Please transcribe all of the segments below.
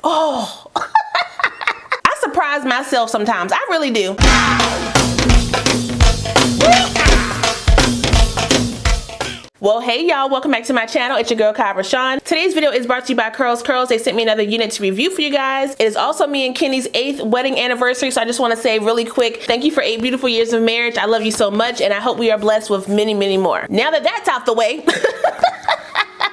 Oh, I surprise myself sometimes. I really do. Well, hey y'all, welcome back to my channel. It's your girl Kyra Shawn. Today's video is brought to you by CurlsCurls. They sent me another unit to review for you guys. It is also me and Kenny's 8th wedding anniversary, so I just want to say really quick, thank you for 8 beautiful years of marriage. I love you so much, and I hope we are blessed with many, many more. Now that that's out the way,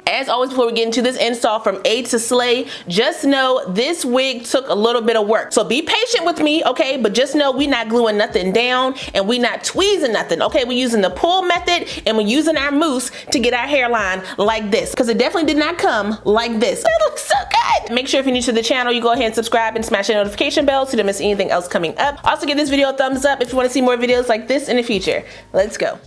as always, before we get into this install from A to Slay, just know this wig took a little bit of work. So be patient with me, okay? But just know we not gluing nothing down and we not tweezing nothing, okay? We're using the pull method and we're using our mousse to get our hairline like this, because it definitely did not come like this. It looks so good. Make sure if you're new to the channel, you go ahead and subscribe and smash the notification bell so you don't miss anything else coming up. Also, give this video a thumbs up if you want to see more videos like this in the future. Let's go.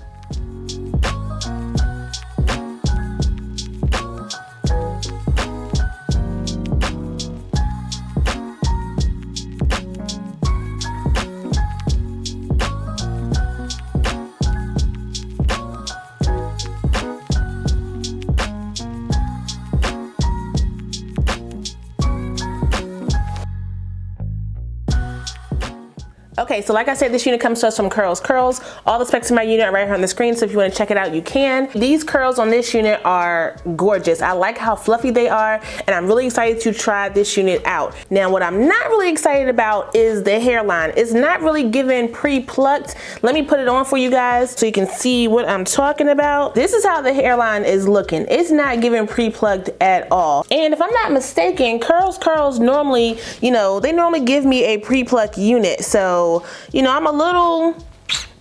Okay, so like I said, this unit comes to us from CurlsCurls. All the specs of my unit are right here on the screen, so if you want to check it out, you can. These curls on this unit are gorgeous. I like how fluffy they are, and I'm really excited to try this unit out. Now, what I'm not really excited about is the hairline. It's not really given pre-plucked. Let me put it on for you guys so you can see what I'm talking about. This is how the hairline is looking. It's not given pre-plucked at all. And if I'm not mistaken, CurlsCurls normally, they normally give me a pre-plucked unit. So, I'm a little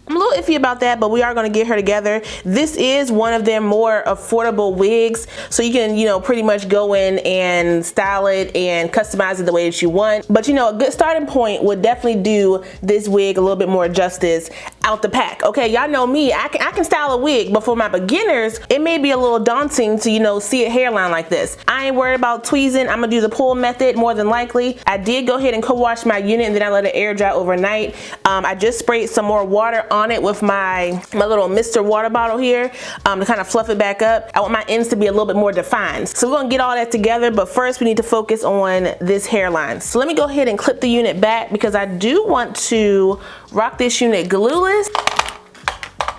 iffy about that, but we are going to get her together. This is one of their more affordable wigs, so you can, pretty much go in and style it and customize it the way that you want. But, a good starting point would definitely do this wig a little bit more justice out the pack. Okay, y'all know me, I can style a wig, but for my beginners, it may be a little daunting to, see a hairline like this. I ain't worried about tweezing. I'm gonna do the pull method more than likely. I did go ahead and co-wash my unit and then I let it air dry overnight. I just sprayed some more water on it with my little Mr. water bottle here to kind of fluff it back up. I want my ends to be a little bit more defined. So we're gonna get all that together, but first we need to focus on this hairline. So let me go ahead and clip the unit back because I do want to rock this unit glueless.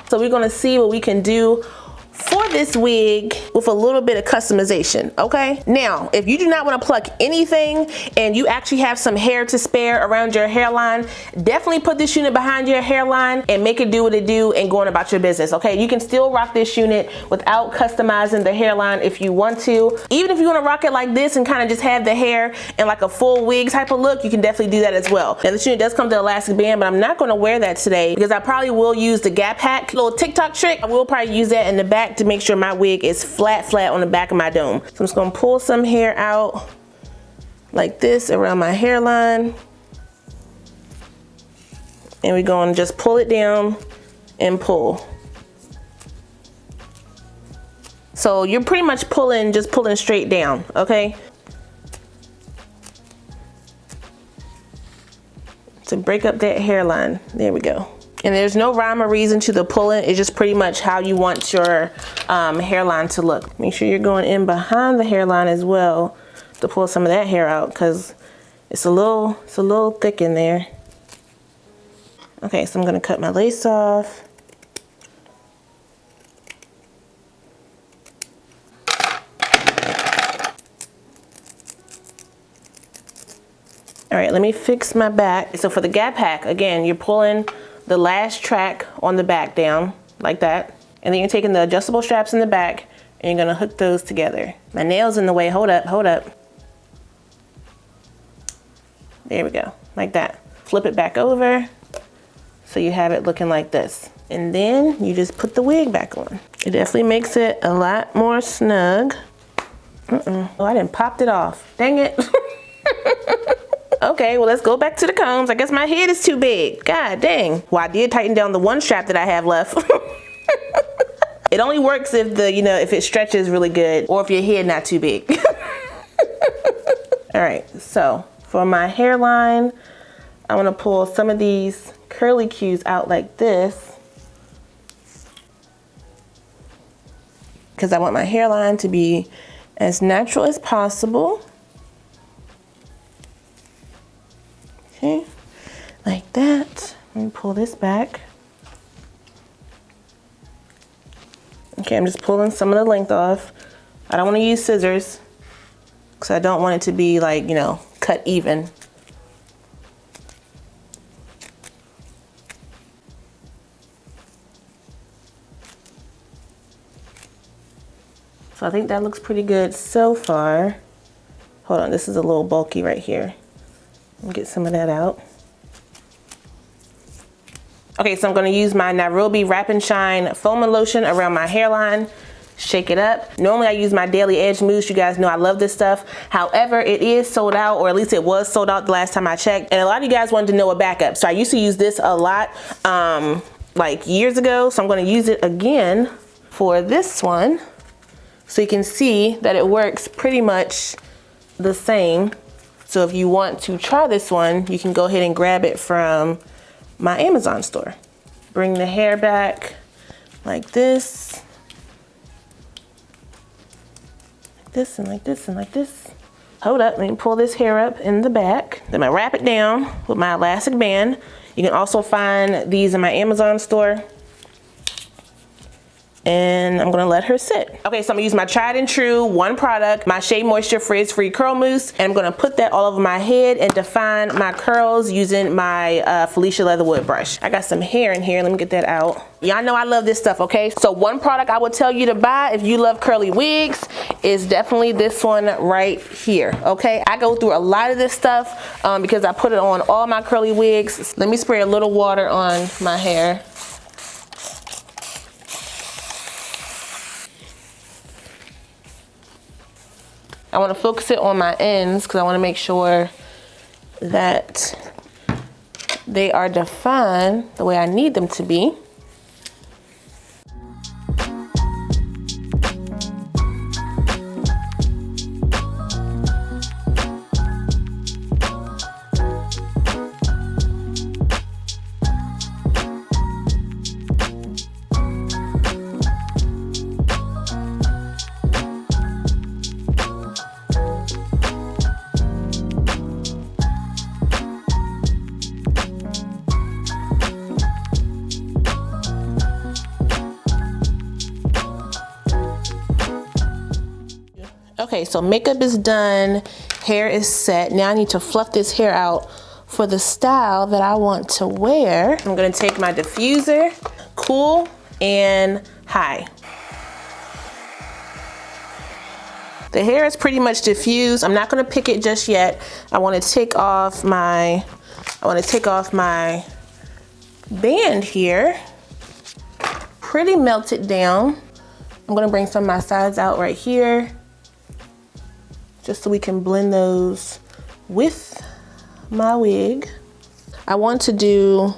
So we're gonna see what we can do for this wig with a little bit of customization, okay? Now, if you do not want to pluck anything and you actually have some hair to spare around your hairline, definitely put this unit behind your hairline and make it do what it do and go on about your business, okay? You can still rock this unit without customizing the hairline if you want to. Even if you want to rock it like this and kind of just have the hair in like a full wig type of look, you can definitely do that as well. Now, this unit does come to elastic band, but I'm not going to wear that today because I probably will use the Gap hack little TikTok trick. I will probably use that in the back to make sure my wig is flat on the back of my dome. So I'm just gonna pull some hair out like this around my hairline. And we're gonna just pull it down and pull. So you're pretty much just pulling straight down, okay? To break up that hairline. There we go. And there's no rhyme or reason to the pulling. It's just pretty much how you want your hairline to look. Make sure you're going in behind the hairline as well to pull some of that hair out because it's a little thick in there. Okay, so I'm gonna cut my lace off. All right, let me fix my back. So for the Gap hack, again, you're pulling the last track on the back down like that, and then you're taking the adjustable straps in the back and you're gonna hook those together. My nail's in the way. Hold up. There we go, like that. Flip it back over so you have it looking like this, and then you just put the wig back on. It definitely makes it a lot more snug. Oh, I done popped it off. Dang it. Okay, well, let's go back to the combs. I guess my head is too big. God dang. Well, I did tighten down the one strap that I have left. It only works if if it stretches really good or if your head not too big. All right, so for my hairline, I want to pull some of these curly cues out like this because I want my hairline to be as natural as possible. Let me pull this back. Okay, I'm just pulling some of the length off. I don't want to use scissors because I don't want it to be like, you know, cut even. So I think that looks pretty good so far. Hold on, this is a little bulky right here. Let me get some of that out. Okay, so I'm gonna use my Nairobi Wrap and Shine Foam and Lotion around my hairline. Shake it up. Normally I use my Daily Edge Mousse. You guys know I love this stuff. However, it is sold out, or at least it was sold out the last time I checked. And a lot of you guys wanted to know a backup. So I used to use this a lot, like years ago. So I'm gonna use it again for this one. So you can see that it works pretty much the same. So if you want to try this one, you can go ahead and grab it from my Amazon store. Bring the hair back like this. Like this and like this and like this. Hold up, let me pull this hair up in the back. Then I wrap it down with my elastic band. You can also find these in my Amazon store. And I'm gonna let her sit. Okay, so I'm gonna use my tried and true one product, my Shea Moisture Frizz Free Curl Mousse, and I'm gonna put that all over my head and define my curls using my Felicia Leatherwood brush. I got some hair in here, let me get that out. Y'all know I love this stuff, okay? So one product I would tell you to buy if you love curly wigs is definitely this one right here, okay? I go through a lot of this stuff because I put it on all my curly wigs. Let me spray a little water on my hair. I want to focus it on my ends because I want to make sure that they are defined the way I need them to be. Okay, so makeup is done, hair is set. Now I need to fluff this hair out for the style that I want to wear. I'm gonna take my diffuser, cool and high. The hair is pretty much diffused. I'm not gonna pick it just yet. I wanna take off my band here. Pretty melted down. I'm gonna bring some of my sides out right here, just so we can blend those with my wig. I want to do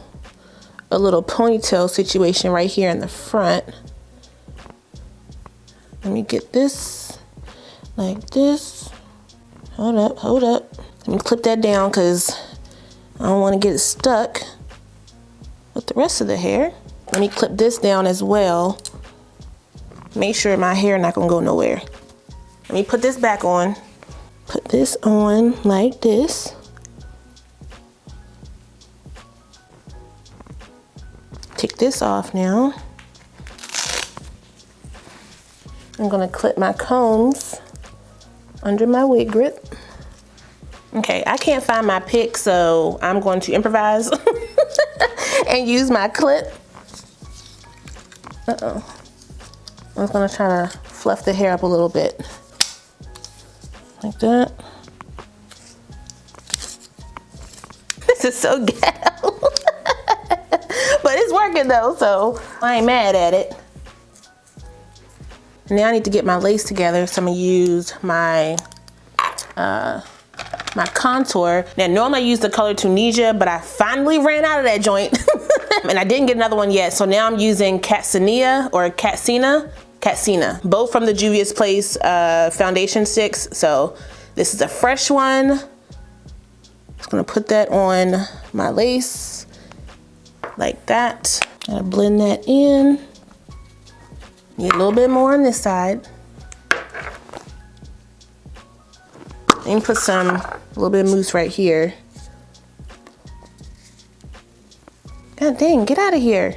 a little ponytail situation right here in the front. Let me get this like this. Hold up. Let me clip that down because I don't want to get it stuck with the rest of the hair. Let me clip this down as well. Make sure my hair not gonna go nowhere. Let me put this back on. Put this on like this. Take this off now. I'm gonna clip my combs under my wig grip. Okay, I can't find my pick, so I'm going to improvise and use my clip. I'm just gonna try to fluff the hair up a little bit. Like that. This is so ghetto. But it's working though, so I ain't mad at it. Now I need to get my lace together, so I'm gonna use my my contour. Now normally I use the color Tunisia, but I finally ran out of that joint. And I didn't get another one yet, so now I'm using Katsina, both from the Juvia's Place foundation sticks. So this is a fresh one. Just gonna put that on my lace like that. Gotta blend that in. Get a little bit more on this side. And put a little bit of mousse right here. God dang, get out of here.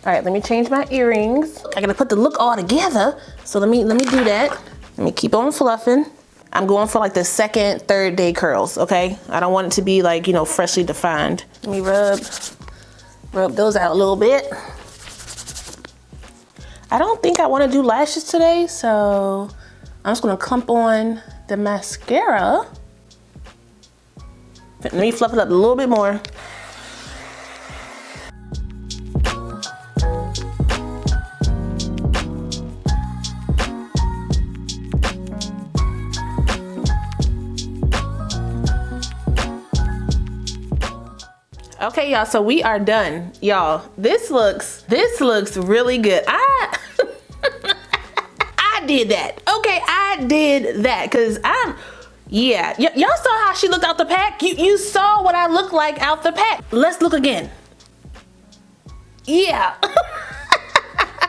All right, let me change my earrings. I gotta put the look all together. So let me do that. Let me keep on fluffing. I'm going for like the second, third day curls, okay? I don't want it to be like, you know, freshly defined. Let me rub those out a little bit. I don't think I wanna do lashes today, so I'm just gonna clump on the mascara. Let me fluff it up a little bit more. Okay, y'all, so we are done. Y'all, this looks really good. I did that. Okay, I did that because yeah. Y'all saw how she looked out the pack? You saw what I look like out the pack. Let's look again. Yeah.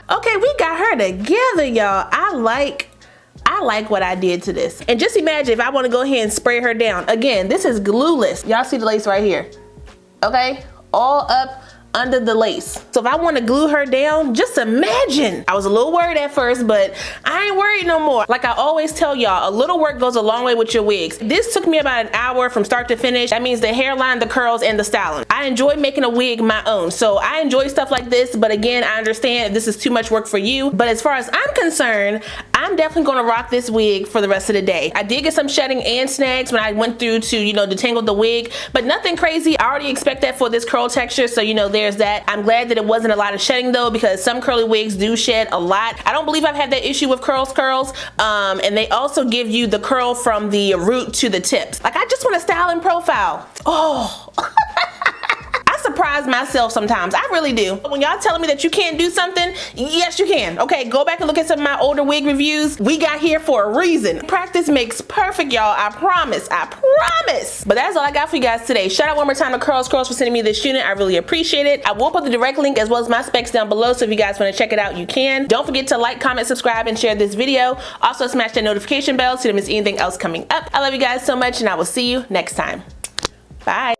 Okay, we got her together, y'all. I like what I did to this. And just imagine if I want to go ahead and spray her down. Again, this is glueless. Y'all see the lace right here. Okay, all up under the lace. So if I want to glue her down, just imagine. I was a little worried at first, but I ain't worried no more. Like I always tell y'all, a little work goes a long way with your wigs. This took me about an hour from start to finish. That means the hairline, the curls, and the styling. I enjoy making a wig my own. So I enjoy stuff like this, but again, I understand if this is too much work for you. But as far as I'm concerned, I'm definitely gonna rock this wig for the rest of the day. I did get some shedding and snags when I went through to, you know, detangle the wig, but nothing crazy. I already expect that for this curl texture, so you know, there's that. I'm glad that it wasn't a lot of shedding though, because some curly wigs do shed a lot. I don't believe I've had that issue with CurlsCurls, and they also give you the curl from the root to the tips. Like I just want to style and profile. Oh. I surprise myself sometimes. I really do. When y'all telling me that you can't do something, yes you can. Okay, go back and look at some of my older wig reviews. We got here for a reason. Practice makes perfect, y'all. I promise. I promise. But that's all I got for you guys today. Shout out one more time to CurlsCurls for sending me this unit. I really appreciate it. I will put the direct link as well as my specs down below, so if you guys want to check it out, you can. Don't forget to like, comment, subscribe, and share this video. Also smash that notification bell so you don't miss anything else coming up. I love you guys so much, and I will see you next time. Bye.